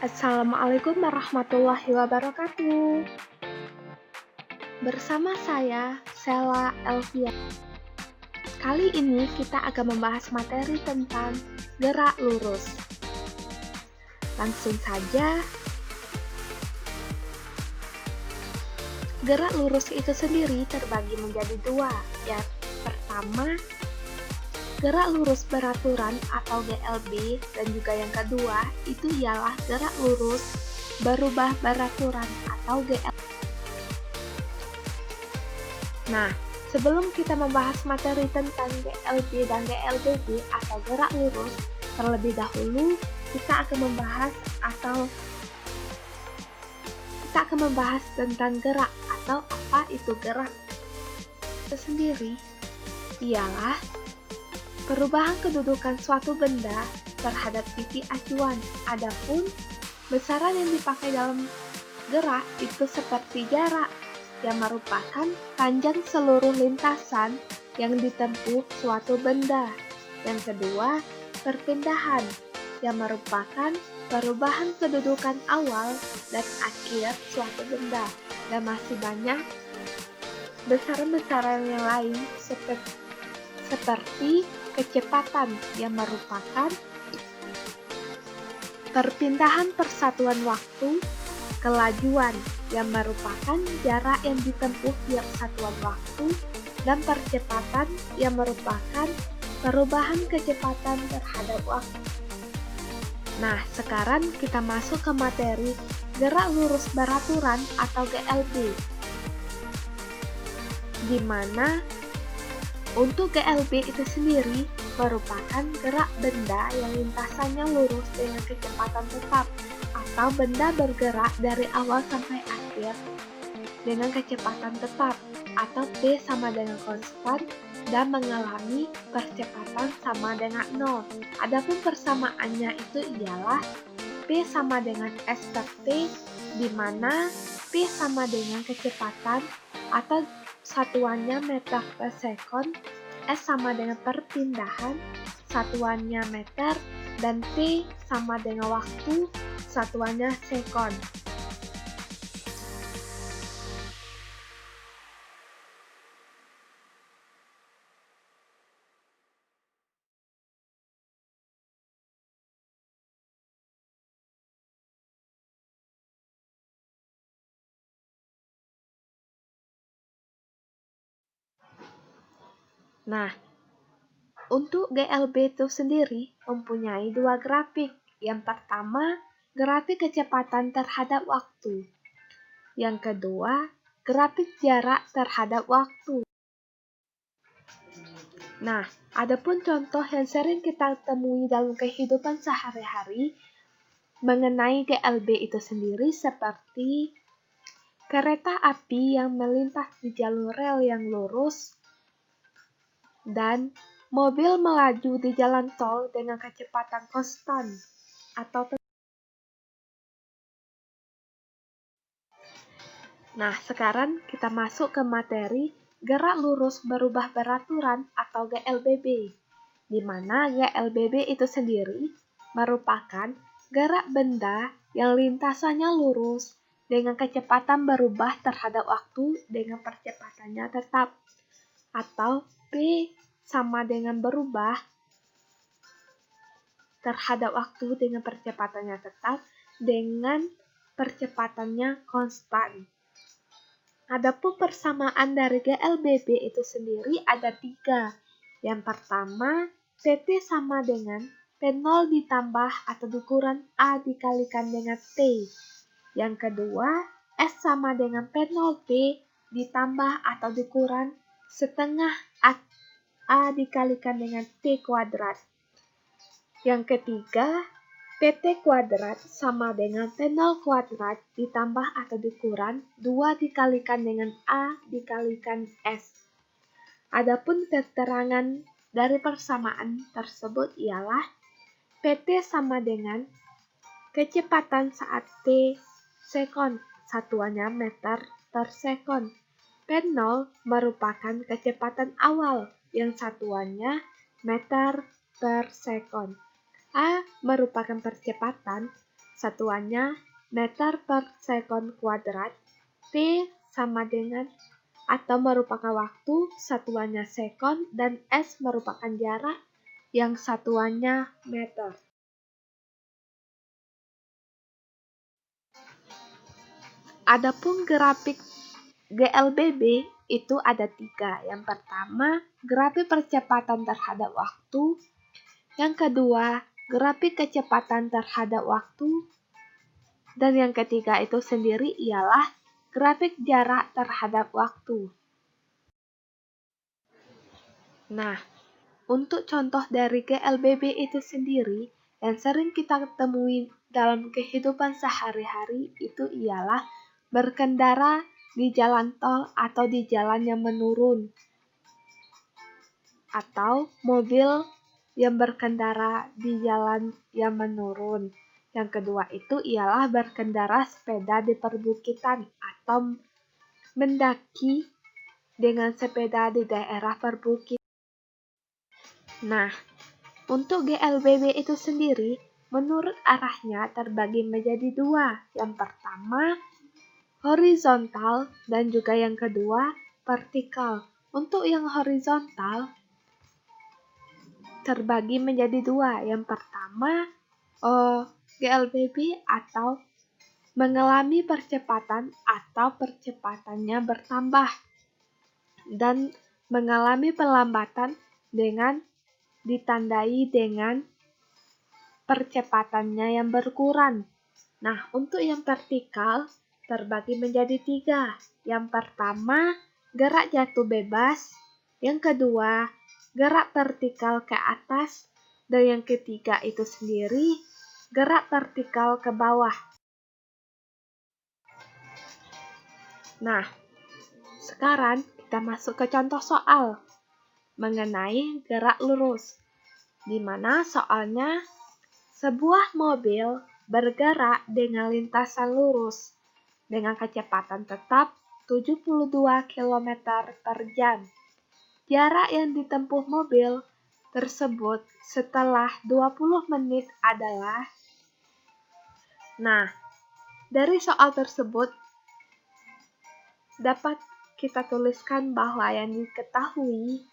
Assalamualaikum warahmatullahi wabarakatuh. Bersama saya, Sela Elvia. Kali ini kita akan membahas materi tentang gerak lurus. Langsung saja. Gerak lurus itu sendiri terbagi menjadi dua. Yang pertama, gerak lurus beraturan atau GLB, dan juga yang kedua itu ialah gerak lurus berubah beraturan atau GLB. Nah, sebelum kita membahas materi tentang GLB dan GLBB atau gerak lurus, terlebih dahulu kita akan membahas tentang gerak atau apa itu gerak. Itu sendiri ialah perubahan kedudukan suatu benda terhadap titik acuan. Adapun besaran yang dipakai dalam gerak itu seperti jarak, yang merupakan panjang seluruh lintasan yang ditempuh suatu benda. Yang kedua, perpindahan, yang merupakan perubahan kedudukan awal dan akhir suatu benda. Dan masih banyak besaran-besaran yang lain seperti kecepatan, yang merupakan perpindahan persatuan waktu, kelajuan, yang merupakan jarak yang ditempuh tiap satuan waktu, dan percepatan, yang merupakan perubahan kecepatan terhadap waktu. Nah, sekarang kita masuk ke materi gerak lurus beraturan atau GLB, di mana untuk GLB itu sendiri merupakan gerak benda yang lintasannya lurus dengan kecepatan tetap, atau benda bergerak dari awal sampai akhir dengan kecepatan tetap, atau P sama dengan konstan dan mengalami percepatan sama dengan 0. Adapun persamaannya itu ialah P sama dengan S per T, di mana P sama dengan kecepatan atau satuannya meter per sekon, S sama dengan perpindahan, satuannya meter, dan T sama dengan waktu, satuannya sekon. Nah, untuk GLB itu sendiri mempunyai dua grafik. Yang pertama, grafik kecepatan terhadap waktu. Yang kedua, grafik jarak terhadap waktu. Nah, adapun contoh yang sering kita temui dalam kehidupan sehari-hari mengenai GLB itu sendiri seperti kereta api yang melintas di jalur rel yang lurus, dan mobil melaju di jalan tol dengan kecepatan konstan atau Nah, sekarang kita masuk ke materi gerak lurus berubah beraturan atau GLBB, di mana GLBB itu sendiri merupakan gerak benda yang lintasannya lurus dengan kecepatan berubah terhadap waktu dengan percepatannya tetap, atau P sama dengan berubah terhadap waktu dengan percepatannya tetap dengan percepatannya konstan. Adapun persamaan dari GLBB itu sendiri ada 3. Yang pertama, PT sama dengan P0 ditambah atau dikurang A dikalikan dengan T. Yang kedua, S sama dengan P0T ditambah atau dikurang setengah A dikalikan dengan T kuadrat. Yang ketiga, PT kuadrat sama dengan P0 kuadrat ditambah atau dikurang 2 dikalikan dengan A dikalikan S. Adapun keterangan dari persamaan tersebut ialah PT sama dengan kecepatan saat T sekon, satuannya meter per sekon. P0 merupakan kecepatan awal yang satuannya meter per sekon. A merupakan percepatan satuannya meter per sekon kuadrat, T sama dengan atau merupakan waktu, satuannya sekon, dan S merupakan jarak yang satuannya meter. Adapun grafik GLBB itu ada 3. Yang pertama, grafik percepatan terhadap waktu. Yang kedua, grafik kecepatan terhadap waktu. Dan yang ketiga itu sendiri ialah grafik jarak terhadap waktu. Nah, untuk contoh dari GLBB itu sendiri, yang sering kita temui dalam kehidupan sehari-hari itu ialah berkendara di jalan tol atau di jalan yang menurun, atau mobil yang berkendara di jalan yang menurun. Yang kedua itu ialah berkendara sepeda di perbukitan atau mendaki dengan sepeda di daerah perbukitan. Nah, untuk GLBB itu sendiri, menurut arahnya terbagi menjadi 2. Yang pertama, horizontal dan juga yang kedua, vertikal. Untuk yang horizontal terbagi menjadi 2. Yang pertama, GLBB atau mengalami percepatan atau percepatannya bertambah dan mengalami pelambatan dengan ditandai dengan percepatannya yang berkurang. Nah, untuk yang vertikal terbagi menjadi 3. Yang pertama, gerak jatuh bebas. Yang kedua, gerak vertikal ke atas. Dan yang ketiga itu sendiri, gerak vertikal ke bawah. Nah, sekarang kita masuk ke contoh soal mengenai gerak lurus, di mana soalnya sebuah mobil bergerak dengan lintasan lurus dengan kecepatan tetap 72 km per jam. Jarak yang ditempuh mobil tersebut setelah 20 menit adalah. Nah, dari soal tersebut dapat kita tuliskan bahwa yang diketahui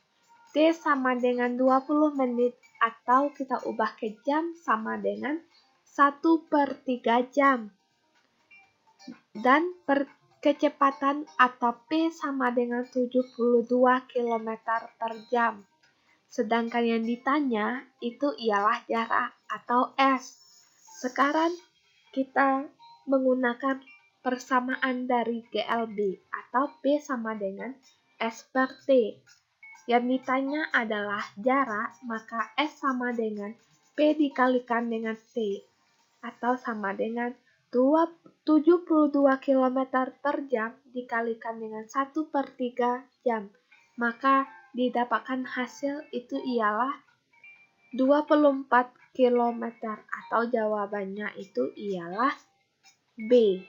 T sama dengan 20 menit atau kita ubah ke jam sama dengan 1/3 jam. Dan kecepatan atau P sama dengan 72 km per jam. Sedangkan yang ditanya itu ialah jarak atau S. Sekarang kita menggunakan persamaan dari GLB atau P sama dengan S per T. Yang ditanya adalah jarak, maka S sama dengan P dikalikan dengan T, atau sama dengan 72 km per jam dikalikan dengan 1/3 jam. Maka didapatkan hasil itu ialah 24 km, atau jawabannya itu ialah B.